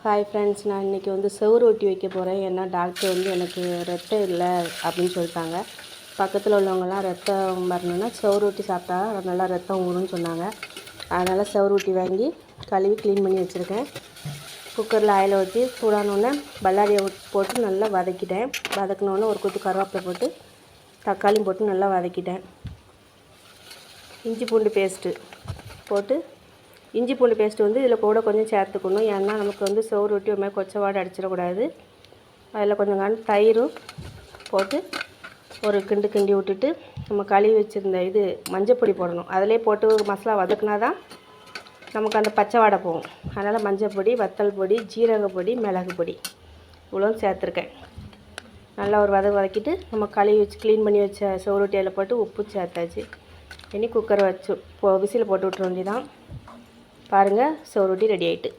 Hi friends, நான் இன்றைக்கி வந்து செவுரு ஒட்டி வைக்க போகிறேன். ஏன்னா டாக்டர் வந்து எனக்கு ரத்தம் இல்லை அப்படின்னு சொல்லிட்டாங்க. பக்கத்தில் உள்ளவங்கலாம் ரத்தம் வரணுன்னா செவுரு ஒட்டி சாப்பிட்டா நல்லா ரத்தம் ஊறுன்னு சொன்னாங்க. அதனால் செவுரு ஒட்டி வாங்கி கழுவி க்ளீன் பண்ணி வச்சுருக்கேன். குக்கரில் ஆயில் ஊற்றி சூடானோடனே பல்லாரியை போட்டு நல்லா வதக்கிட்டேன். வதக்கினோடனே ஒரு கொத்து கருவேப்பிலை போட்டு தக்காளியும் போட்டு நல்லா வதக்கிட்டேன். இஞ்சி பூண்டு பேஸ்ட்டு போட்டு இஞ்சி பூண்டு பேஸ்ட்டு வந்து இதில் கூட கொஞ்சம் சேர்த்துக்கணும். ஏன்னா நமக்கு வந்து சோறு ரொட்டி ஒரு மாதிரி கொச்சை வாடை அடிச்சிடக்கூடாது. அதில் கொஞ்சம் தயிரும் போட்டு ஒரு கிண்டி விட்டுட்டு நம்ம கழுவி வச்சுருந்த மஞ்சப்பொடி போடணும். அதிலே போட்டு மசாலா வதக்குனா தான் நமக்கு அந்த பச்சை வாடை போகும். அதனால் மஞ்சப்பொடி, வத்தல் பொடி, ஜீரக பொடி, மிளகு பொடி இவ்வளோ சேர்த்துருக்கேன். நல்லா ஒரு வதக்கிட்டு நம்ம கழுவி வச்சு க்ளீன் பண்ணி வச்ச சோறு ரொட்டி அதில் போட்டு உப்பு சேர்த்தாச்சு. இனி குக்கரை வச்சு விசில் போட்டு விட்டுற வேண்டியதான். பாருங்கள், சோறு ரொட்டி ரெடி ஆகிட்டு.